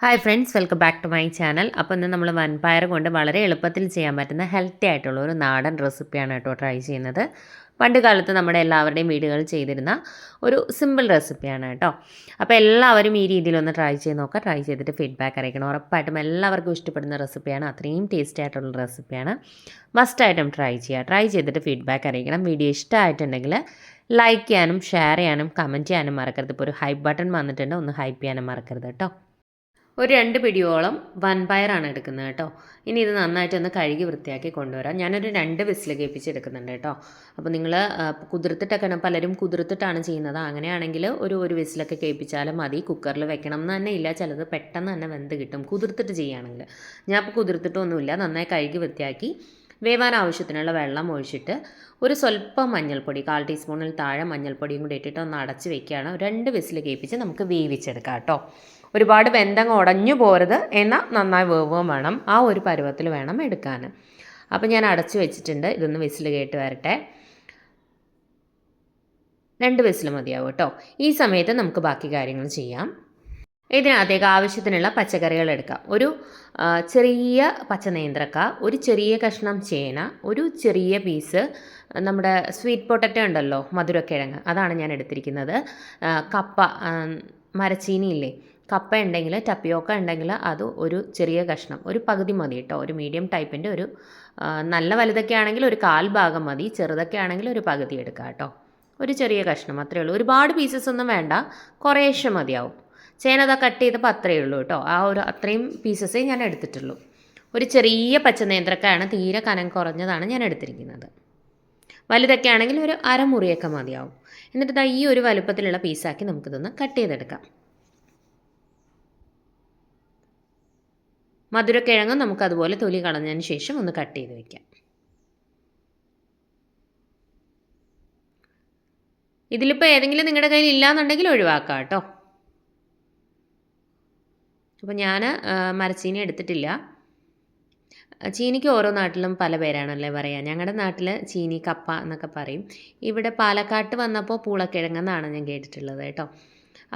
Hi friends, welcome back to my channel. അപ്പോൾ ഇന്ന് നമ്മൾ വൻപയർ കൊണ്ട് വളരെ എളുപ്പത്തിൽ ചെയ്യാൻ പറ്റുന്ന ഹെൽത്തി ആയിട്ടുള്ള ഒരു നാടൻ റെസിപ്പിയാണ് കേട്ടോ ട്രൈ ചെയ്യുന്നത്. പണ്ട് കാലത്ത് നമ്മുടെ എല്ലാവരുടെയും വീടുകളിൽ ചെയ്തിരുന്ന ഒരു സിമ്പിൾ റെസിപ്പിയാണ് കേട്ടോ. അപ്പോൾ എല്ലാവരും ഈ രീതിയിലൊന്ന് ട്രൈ ചെയ്ത് നോക്കുക. ട്രൈ ചെയ്തിട്ട് ഫീഡ്ബാക്ക് അറിയിക്കണം. ഉറപ്പായിട്ടും എല്ലാവർക്കും ഇഷ്ടപ്പെടുന്ന റെസിപ്പിയാണ്. അത്രയും ടേസ്റ്റി ആയിട്ടുള്ള റെസിപ്പിയാണ്. മസ്റ്റായിട്ടും ട്രൈ ചെയ്യുക. ട്രൈ ചെയ്തിട്ട് ഫീഡ്ബാക്ക് അറിയിക്കണം. വീഡിയോ ഇഷ്ടമായിട്ടുണ്ടെങ്കിൽ ലൈക്ക് ചെയ്യാനും ഷെയർ ചെയ്യാനും കമൻറ്റ് ചെയ്യാനും മറക്കരുത്. ഇപ്പോൾ ഒരു ഹൈപ്പ് ബട്ടൺ വന്നിട്ടുണ്ട്, ഒന്ന് ഹൈപ്പ് ചെയ്യാനും മറക്കരുത് കേട്ടോ. ഒരു 2 പിടിയോളം വൻപയറാണ് എടുക്കുന്നത് കേട്ടോ. ഇനി ഇത് നന്നായിട്ടൊന്ന് കഴുകി വൃത്തിയാക്കി കൊണ്ടുവരാം. ഞാനൊരു 2 വിസിൽ കേൾപ്പിച്ചെടുക്കുന്നുണ്ട് കേട്ടോ. അപ്പോൾ നിങ്ങൾ കുതിർത്തിട്ടൊക്കെ പലരും കുതിർത്തിട്ടാണ് ചെയ്യുന്നത്. അങ്ങനെയാണെങ്കിൽ ഒരു വിസിലൊക്കെ കേൾപ്പിച്ചാലും മതി. കുക്കറിൽ വെക്കണം എന്ന് തന്നെ ഇല്ല. ചിലത് പെട്ടെന്ന് തന്നെ വെന്ത് കിട്ടും കുതിർത്തിട്ട് ചെയ്യുകയാണെങ്കിൽ. ഞാൻ ഇപ്പോൾ കുതിർത്തിട്ടൊന്നുമില്ല. നന്നായി കഴുകി വൃത്തിയാക്കി വേവാൻ ആവശ്യത്തിനുള്ള വെള്ളം ഒഴിച്ചിട്ട് ഒരു സ്വല്പം മഞ്ഞൾപ്പൊടി, 1/4 ടീസ്പൂണിൽ താഴെ മഞ്ഞൾപ്പൊടിയും കൂടി ഇട്ടിട്ട് ഒന്ന് അടച്ച് വെക്കുകയാണ്. 2 വിസിൽ കേൾപ്പിച്ച് നമുക്ക് വേവിച്ചെടുക്കാം കേട്ടോ. ഒരുപാട് വെന്തങ്ങ് ഉടഞ്ഞു പോരുത്, എന്നാൽ നന്നായി വേവുകയും വേണം. ആ ഒരു പരുവത്തിൽ വേണം എടുക്കാൻ. അപ്പോൾ ഞാൻ അടച്ചു വെച്ചിട്ടുണ്ട്. ഇതൊന്ന് വിസിൽ കേട്ട് വരട്ടെ. 2 വിസിൽ മതിയാവും കേട്ടോ. ഈ സമയത്ത് നമുക്ക് ബാക്കി കാര്യങ്ങൾ ചെയ്യാം. ഇതിനകത്തേക്ക് ആവശ്യത്തിനുള്ള പച്ചക്കറികൾ എടുക്കാം. ഒരു ചെറിയ പച്ചനേന്ത്രക്ക, ഒരു ചെറിയ കഷ്ണം ചേന, ഒരു ചെറിയ പീസ് നമ്മുടെ സ്വീറ്റ് പൊട്ടറ്റോ ഉണ്ടല്ലോ, മധുരക്കിഴങ്ങ്, അതാണ് ഞാൻ എടുത്തിരിക്കുന്നത്. കപ്പ, മരച്ചീനി ഇല്ലേ, കപ്പ ഉണ്ടെങ്കിൽ, ടപ്പിയോക്ക ഉണ്ടെങ്കിൽ അത് ഒരു ചെറിയ കഷ്ണം, ഒരു പകുതി മതി കേട്ടോ. ഒരു മീഡിയം ടൈപ്പിൻ്റെ ഒരു നല്ല വലുതൊക്കെ ആണെങ്കിൽ ഒരു 1/4 ഭാഗം മതി. ചെറുതൊക്കെ ആണെങ്കിൽ ഒരു പകുതി എടുക്കാം കേട്ടോ. ഒരു ചെറിയ കഷ്ണം അത്രയേ ഉള്ളൂ. ഒരുപാട് പീസസ് ഒന്നും വേണ്ട, കുറേശ്ശെ മതിയാവും. ചേനത കട്ട് ചെയ്തപ്പോൾ അത്രയേ ഉള്ളൂ കേട്ടോ. അത്രയും പീസസേ ഞാൻ എടുത്തിട്ടുള്ളൂ. ഒരു ചെറിയ പച്ചനേന്ത്രക്കായാണ്, തീരെ കനം കുറഞ്ഞതാണ് ഞാൻ എടുത്തിരിക്കുന്നത്. വലുതൊക്കെ ആണെങ്കിൽ ഒരു അരമുറിയൊക്കെ മതിയാവും. എന്നിട്ട് ഈ ഒരു വലുപ്പത്തിലുള്ള പീസാക്കി നമുക്കിതൊന്ന് കട്ട് ചെയ്തെടുക്കാം. മധുരക്കിഴങ്ങ് നമുക്കതുപോലെ തൊലി കളഞ്ഞതിന് ശേഷം ഒന്ന് കട്ട് ചെയ്ത് വയ്ക്കാം. ഇതിലിപ്പോൾ ഏതെങ്കിലും നിങ്ങളുടെ കയ്യിൽ ഇല്ലയെന്നുണ്ടെങ്കിൽ ഒഴിവാക്കാം കേട്ടോ. അപ്പോൾ ഞാൻ മരച്ചീനി എടുത്തിട്ടില്ല. ചീനിക്ക് ഓരോ നാട്ടിലും പല പേരാണല്ലേ പറയുക. ഞങ്ങളുടെ നാട്ടിൽ ചീനി, കപ്പ എന്നൊക്കെ പറയും. ഇവിടെ പാലക്കാട്ട് വന്നപ്പോൾ പൂളക്കിഴങ്ങെന്നാണ് ഞാൻ കേട്ടിട്ടുള്ളത് കേട്ടോ.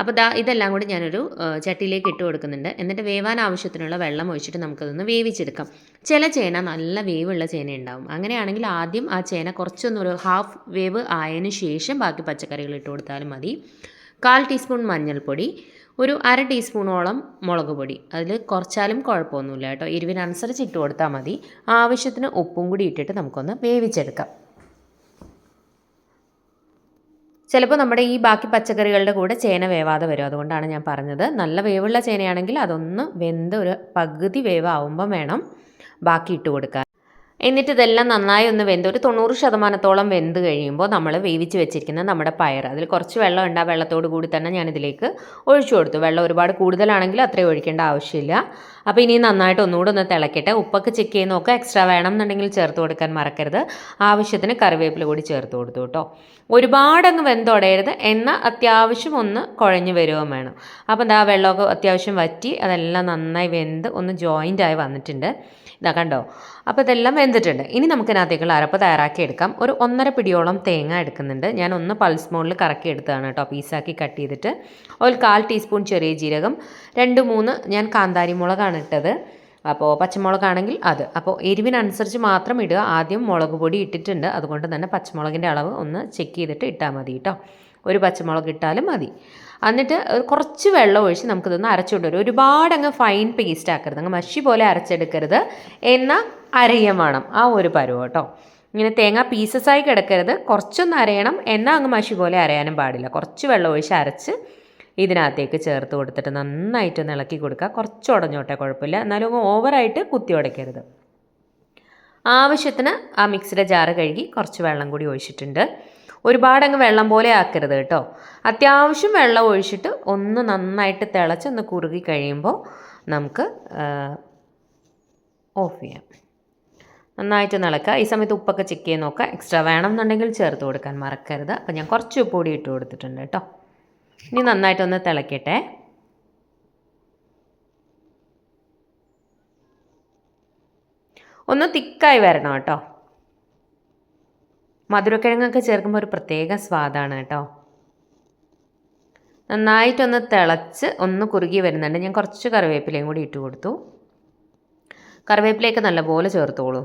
അപ്പോൾ ഇതെല്ലാം കൂടി ഞാനൊരു ചട്ടിയിലേക്ക് ഇട്ട് കൊടുക്കുന്നുണ്ട്. എന്നിട്ട് വേവാൻ ആവശ്യത്തിനുള്ള വെള്ളം ഒഴിച്ചിട്ട് നമുക്കതൊന്ന് വേവിച്ചെടുക്കാം. ചില ചേന നല്ല വേവുള്ള ചേന ഉണ്ടാവും. അങ്ങനെയാണെങ്കിൽ ആദ്യം ആ ചേന കുറച്ചൊന്നൊരു ഹാഫ് വേവ് ആയതിനു ശേഷം ബാക്കി പച്ചക്കറികൾ ഇട്ട് കൊടുത്താലും മതി. 1/4 ടീസ്പൂൺ മഞ്ഞൾപ്പൊടി, ഒരു 1/2 ടീസ്പൂണോളം മുളക് പൊടി. അതിൽ കുറച്ചാലും കുഴപ്പമൊന്നുമില്ല കേട്ടോ. എരിവിനനുസരിച്ച് ഇട്ട് കൊടുത്താൽ മതി. ആവശ്യത്തിന് ഉപ്പും കൂടി ഇട്ടിട്ട് നമുക്കൊന്ന് വേവിച്ചെടുക്കാം. ചിലപ്പോൾ നമ്മുടെ ഈ ബാക്കി പച്ചക്കറികളുടെ കൂടെ ചേന വേവാതെ വരും. അതുകൊണ്ടാണ് ഞാൻ പറഞ്ഞത്. നല്ല വേവുള്ള ചേനയാണെങ്കിൽ അതൊന്ന് വെന്ത് ഒരു പകുതി വേവാകുമ്പം വേണം ബാക്കി ഇട്ട് കൊടുക്കാൻ. എന്നിട്ട് ഇതെല്ലാം നന്നായി ഒന്ന് വെന്ത് ഒരു 90% വെന്ത് കഴിയുമ്പോൾ നമ്മൾ വേവിച്ച് വെച്ചിരിക്കുന്ന നമ്മുടെ പയർ, അതിൽ കുറച്ച് വെള്ളം ഉണ്ട്. ആ വെള്ളത്തോട് കൂടി തന്നെ ഞാനിതിലേക്ക് ഒഴിച്ചു കൊടുത്തു. വെള്ളം ഒരുപാട് കൂടുതലാണെങ്കിൽ അത്രയും ഒഴിക്കേണ്ട ആവശ്യമില്ല. അപ്പോൾ ഇനി നന്നായിട്ട് ഒന്നുകൂടെ ഒന്ന് തിളക്കട്ടെ. ഉപ്പൊക്കെ ചെക്ക് ചെയ്ത് നോക്കുക. എക്സ്ട്രാ വേണം എന്നുണ്ടെങ്കിൽ ചേർത്ത് കൊടുക്കാൻ മറക്കരുത്. ആവശ്യത്തിന് കറിവേപ്പില കൂടി ചേർത്ത് കൊടുത്തു കേട്ടോ. ഒരുപാടങ്ങ് വെന്തുടയരുത്, എന്നാൽ അത്യാവശ്യം ഒന്ന് കുഴഞ്ഞ് വരുകയും വേണം. അപ്പം ആ വെള്ളമൊക്കെ അത്യാവശ്യം വറ്റി അതെല്ലാം നന്നായി വെന്ത് ഒന്ന് ജോയിൻ്റായി വന്നിട്ടുണ്ട്. ഇതാ കണ്ടോ. അപ്പോൾ ഇതെല്ലാം വെന്തിട്ടുണ്ട്. ഇനി നമുക്കിതിനകത്തേക്കുള്ള അരപ്പ് തയ്യാറാക്കി എടുക്കാം. ഒരു 1.5 പിടിയോളം തേങ്ങ എടുക്കുന്നുണ്ട്. ഞാൻ ഒന്ന് പൾസ് മോഡിൽ കറക്കി എടുത്തതാണ് കേട്ടോ, പീസാക്കി കട്ട് ചെയ്തിട്ട്. ഒരു 1/4 ടീസ്പൂൺ ചെറിയ ജീരകം, 2-3 ഞാൻ കാന്താരി മുളകാണ് ഇട്ടത്. അപ്പോൾ പച്ചമുളകാണെങ്കിൽ അത്. അപ്പോൾ എരിവിനനുസരിച്ച് മാത്രം ഇടുക. ആദ്യം മുളക് പൊടി ഇട്ടിട്ടുണ്ട്, അതുകൊണ്ട് തന്നെ പച്ചമുളകിൻ്റെ അളവ് ഒന്ന് ചെക്ക് ചെയ്തിട്ട് ഇട്ടാൽ മതി കേട്ടോ. ഒരു പച്ചമുളക് ഇട്ടാലും മതി. എന്നിട്ട് കുറച്ച് വെള്ളം ഒഴിച്ച് നമുക്കിതൊന്ന് അരച്ചുകൊണ്ട് വരും. ഒരുപാട് അങ്ങ് ഫൈൻ പേസ്റ്റ് ആക്കരുത്, അങ്ങ് മഷി പോലെ അരച്ചെടുക്കരുത്, എന്നാൽ അരയം വേണം. ആ ഒരു പരുവം കേട്ടോ. ഇങ്ങനെ തേങ്ങ പീസസായി കിടക്കരുത്, കുറച്ചൊന്ന് അരയണം, എന്നാൽ അങ്ങ് മഷി പോലെ അരയാനും പാടില്ല. കുറച്ച് വെള്ളം ഒഴിച്ച് അരച്ച് ഇതിനകത്തേക്ക് ചേർത്ത് കൊടുത്തിട്ട് നന്നായിട്ടൊന്ന് ഇളക്കി കൊടുക്കുക. കുറച്ച് ഉടഞ്ഞോട്ടെ, കുഴപ്പമില്ല, എന്നാലും ഓവറായിട്ട് കുത്തി ഉടയ്ക്കരുത്. ആവശ്യത്തിന് ആ മിക്സിയുടെ ജാറ് കഴുകി കുറച്ച് വെള്ളം കൂടി ഒഴിച്ചിട്ടുണ്ട്. ഒരുപാടങ്ങ് വെള്ളം പോലെ ആക്കരുത് കേട്ടോ. അത്യാവശ്യം വെള്ളം ഒഴിച്ചിട്ട് ഒന്ന് നന്നായിട്ട് തിളച്ചൊന്ന് കുറുകി കഴിയുമ്പോൾ നമുക്ക് ഓഫ് ചെയ്യാം. നന്നായിട്ട് ഇളക്കുക. ഈ സമയത്ത് ഉപ്പൊക്കെ ചെക്ക് ചെയ്ത് നോക്കുക. എക്സ്ട്രാ വേണം എന്നുണ്ടെങ്കിൽ ചേർത്ത് കൊടുക്കാൻ മറക്കരുത്. അപ്പോൾ ഞാൻ കുറച്ച് ഉപ്പ് പൊടി ഇട്ട് കൊടുത്തിട്ടുണ്ട് കേട്ടോ. ഇനി നന്നായിട്ടൊന്ന് തിളക്കട്ടെ. ഒന്ന് തിക്കായി വരണം കേട്ടോ. മധുരക്കിഴങ്ങൊക്കെ ചേർക്കുമ്പോൾ ഒരു പ്രത്യേക സ്വാദാണ് കേട്ടോ. നന്നായിട്ടൊന്ന് തിളച്ച് ഒന്ന് കുറുകി വരുന്നുണ്ട്. ഞാൻ കുറച്ച് കറിവേപ്പിലയും കൂടി ഇട്ട് കൊടുത്തു. കറിവേപ്പിലയൊക്കെ നല്ലപോലെ ചേർത്തോളൂ.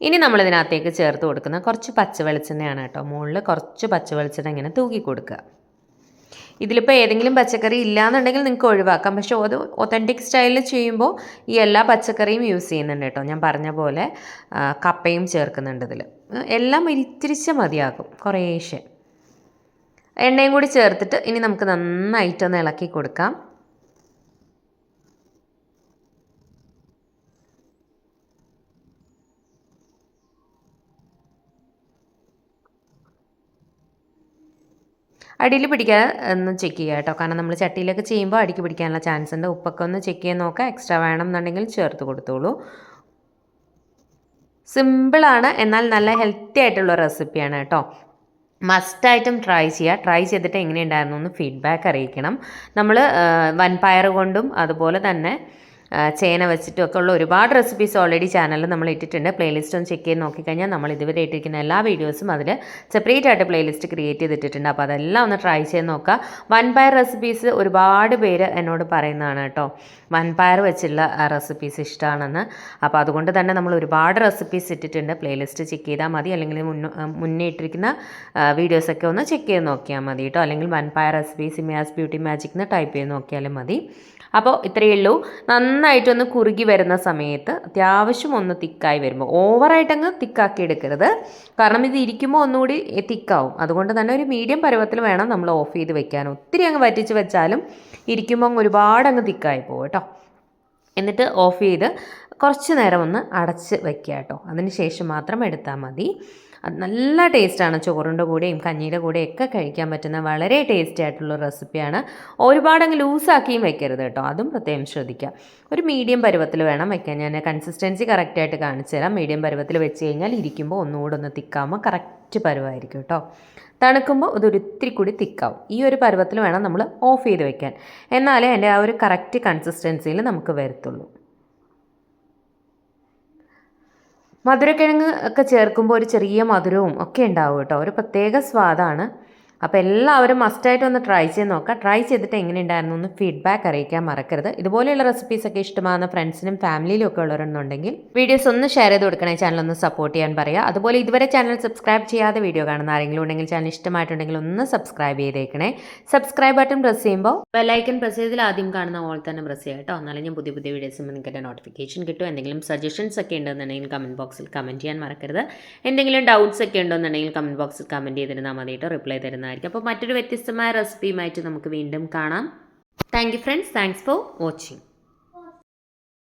ഇനി നമ്മളിതിനകത്തേക്ക് ചേർത്ത് കൊടുക്കുന്ന കുറച്ച് പച്ച വെളിച്ചെണ്ണയാണ് കേട്ടോ. മുകളിൽ കുറച്ച് പച്ച വെളിച്ചെണ്ണ ഇങ്ങനെ തൂക്കി കൊടുക്കുക. ഇതിലിപ്പോൾ ഏതെങ്കിലും പച്ചക്കറി ഇല്ലയെന്നുണ്ടെങ്കിൽ നിങ്ങൾക്ക് ഒഴിവാക്കാം. പക്ഷേ അത് ഒത്തൻറ്റിക് സ്റ്റൈലിൽ ചെയ്യുമ്പോൾ ഈ എല്ലാ പച്ചക്കറിയും യൂസ് ചെയ്യുന്നുണ്ട് കേട്ടോ. ഞാൻ പറഞ്ഞ പോലെ കപ്പയും ചേർക്കുന്നുണ്ട് ഇതിൽ. എല്ലാം ഇത്തിരിച്ച മതിയാകും, കുറേശ്ശെ. എണ്ണയും കൂടി ചേർത്തിട്ട് ഇനി നമുക്ക് നന്നായിട്ടൊന്ന് ഇളക്കി കൊടുക്കാം. അടിയിൽ പിടിക്കാൻ ഒന്ന് ചെക്ക് ചെയ്യുക കേട്ടോ. കാരണം നമ്മൾ ചട്ടിയിലൊക്കെ ചെയ്യുമ്പോൾ അടിക്ക് പിടിക്കാനുള്ള ചാൻസ് ഉണ്ട്. ഉപ്പൊക്കെ ഒന്ന് ചെക്ക് ചെയ്യാൻ നോക്കുക. എക്സ്ട്രാ വേണം എന്നുണ്ടെങ്കിൽ ചേർത്ത് കൊടുത്തോളൂ. സിമ്പിളാണ്, എന്നാൽ നല്ല ഹെൽത്തി ആയിട്ടുള്ള റെസിപ്പിയാണ് കേട്ടോ. മസ്റ്റായിട്ടും ട്രൈ ചെയ്യുക. ട്രൈ ചെയ്തിട്ട് എങ്ങനെയുണ്ടായിരുന്നു എന്ന് ഫീഡ്ബാക്ക് അറിയിക്കണം. നമ്മൾ വൻപയർ കൊണ്ടും അതുപോലെ തന്നെ ചേന വെച്ചിട്ടും ഒക്കെ ഉള്ള ഒരുപാട് റെസിപ്പീസ് ഓൾറെഡി ചാനലിൽ നമ്മൾ ഇട്ടിട്ടുണ്ട്. പ്ലേലിസ്റ്റ് ഒന്ന് ചെക്ക് ചെയ്ത് നോക്കിക്കഴിഞ്ഞാൽ നമ്മൾ ഇതുവരെ ഇട്ടിരിക്കുന്ന എല്ലാ വീഡിയോസും അതിൽ സെപ്പറേറ്റ് ആയിട്ട് പ്ലേലിസ്റ്റ് ക്രിയേറ്റ് ചെയ്തിട്ടിട്ടുണ്ട്. അപ്പോൾ അതെല്ലാം ഒന്ന് ട്രൈ ചെയ്ത് നോക്കുക. വൻപയർ റെസിപ്പീസ് ഒരുപാട് പേര് എന്നോട് പറയുന്നതാണ് കേട്ടോ, വൻപയർ വെച്ചുള്ള റെസിപ്പീസ് ഇഷ്ടമാണെന്ന്. അപ്പോൾ അതുകൊണ്ട് തന്നെ നമ്മൾ ഒരുപാട് റെസിപ്പീസ് ഇട്ടിട്ടുണ്ട്. പ്ലേലിസ്റ്റ് ചെക്ക് ചെയ്താൽ മതി, അല്ലെങ്കിൽ മുന്നേ ഇട്ടിരിക്കുന്ന വീഡിയോസൊക്കെ ഒന്ന് ചെക്ക് ചെയ്ത് നോക്കിയാൽ മതി കേട്ടോ. അല്ലെങ്കിൽ വൻപയർ റെസിപ്പീസ് സിമിയാസ് ബ്യൂട്ടി മാജിക് എന്ന് ടൈപ്പ് ചെയ്ത് നോക്കിയാലും മതി. അപ്പോൾ ഇത്രയേ ഉള്ളൂ. നന്നായിട്ടൊന്ന് കുറുകി വരുന്ന സമയത്ത് അത്യാവശ്യം ഒന്ന് തിക്കായി വരുമ്പോൾ, ഓവറായിട്ടങ്ങ് തിക്കാക്കി എടുക്കരുത്. കാരണം ഇത് ഇരിക്കുമ്പോൾ ഒന്നുകൂടി തിക്കാവും. അതുകൊണ്ട് തന്നെ ഒരു മീഡിയം പരുവത്തിൽ വേണം നമ്മൾ ഓഫ് ചെയ്ത് വെക്കാൻ. ഒത്തിരി അങ്ങ് വറ്റിച്ച് വെച്ചാലും ഇരിക്കുമ്പോൾ ഒരുപാട് അങ്ങ് തിക്കായി പോകും കേട്ടോ. എന്നിട്ട് ഓഫ് ചെയ്ത് കുറച്ച് നേരം ഒന്ന് അടച്ച് വെക്കുക കേട്ടോ. അതിന് ശേഷം മാത്രം എടുത്താൽ മതി. അത് നല്ല ടേസ്റ്റാണ്. ചോറിൻ്റെ കൂടെയും കഞ്ഞിയുടെ കൂടെയൊക്കെ കഴിക്കാൻ പറ്റുന്ന വളരെ ടേസ്റ്റി ആയിട്ടുള്ള റെസിപ്പിയാണ്. ഒരുപാടങ്ങ് ലൂസാക്കിയും വെക്കരുത് കേട്ടോ, അതും പ്രത്യേകം ശ്രദ്ധിക്കുക. ഒരു മീഡിയം പരുവത്തിൽ വേണം വെക്കാൻ. ഞാൻ കൺസിസ്റ്റൻസി കറക്റ്റായിട്ട് കാണിച്ചു തരാം. മീഡിയം പരുവത്തിൽ വെച്ച് കഴിഞ്ഞാൽ ഇരിക്കുമ്പോൾ ഒന്നുകൂടെ ഒന്ന് തിക്കാവുമ്പോൾ കറക്റ്റ് പരുവായിരിക്കും കേട്ടോ. തണുക്കുമ്പോൾ അതൊരു ഇത്തിരി കൂടി തിക്കാവും. ഈ ഒരു പരുവത്തിൽ വേണം നമ്മൾ ഓഫ് ചെയ്ത് വെക്കാൻ. എന്നാലേ എൻ്റെ ആ ഒരു കറക്റ്റ് കൺസിസ്റ്റൻസിയിൽ നമുക്ക് വരത്തുള്ളൂ. മധുരക്കിഴങ്ങ് ഒക്കെ ചേർക്കുമ്പോൾ ഒരു ചെറിയ മധുരവും ഒക്കെ ഉണ്ടാവും കേട്ടോ. ഒരു പ്രത്യേക സ്വാദാണ്. അപ്പോൾ എല്ലാവരും മസ്റ്റായിട്ട് ഒന്ന് ട്രൈ ചെയ്ത് നോക്കുക. ട്രൈ ചെയ്തിട്ട് എങ്ങനെ ഉണ്ടായിരുന്നു എന്ന് ഫീഡ്ബാക്ക് അറിയിക്കാൻ മറക്കരുത്. ഇതുപോലെയുള്ള റെസിപ്പീസൊക്കെ ഇഷ്ടമാകുന്ന ഫ്രണ്ട്സിനും ഫാമിലിയിലും ഒക്കെ ഉള്ളവരുണ്ടെങ്കിൽ വീഡിയോസ് ഒന്ന് ഷെയർ ചെയ്ത് കൊടുക്കണേ. ചാനൽ ഒന്ന് സപ്പോർട്ട് ചെയ്യാൻ പറയുക. അതുപോലെ ഇതുവരെ ചാനൽ സബ്സ്ക്രൈബ് ചെയ്യാതെ വീഡിയോ കാണുന്ന ആരെങ്കിലും ഉണ്ടെങ്കിൽ ചാനൽ ഇഷ്ടമായിട്ടുണ്ടെങ്കിൽ ഒന്ന് സബ്സ്ക്രൈബ് ചെയ്തേക്കണേ. സബ്സ്ക്രൈബ് ബട്ടൺ പ്രസ് ചെയ്യുമ്പോൾ ബെല്ലൈക്കൺ പ്രസ് ചെയ്തിൽ ആദ്യം കാണുന്ന ഓൾ തന്നെ പ്രസ് ചെയ്യാം കേട്ടോ. എന്നാലും ഞാൻ പുതിയ പുതിയ വീഡിയോസ് നിങ്ങൾക്ക് നോട്ടിഫിക്കേഷൻ കിട്ടും. എന്തെങ്കിലും സജഷൻസ് ഒക്കെ ഉണ്ടെന്നുണ്ടെങ്കിൽ കമൻറ്റ് ബോക്സിൽ കമൻറ്റ് ചെയ്യാൻ മറക്കരുത്. എന്തെങ്കിലും ഡൗട്ട്സ് ഒക്കെ ഉണ്ടെന്നുണ്ടെങ്കിൽ കമൻറ്റ് ബോക്സിൽ കമൻറ്റ് ചെയ്തിരുന്നാൽ മതി കേട്ടോ. റിപ്ലൈ തരുന്നതായിരിക്കും. അപ്പോൾ മറ്റൊരു വ്യത്യസ്തമായ റെസിപ്പിയുമായിട്ട് നമുക്ക് വീണ്ടും കാണാം. Thank you friends. Thanks for watching.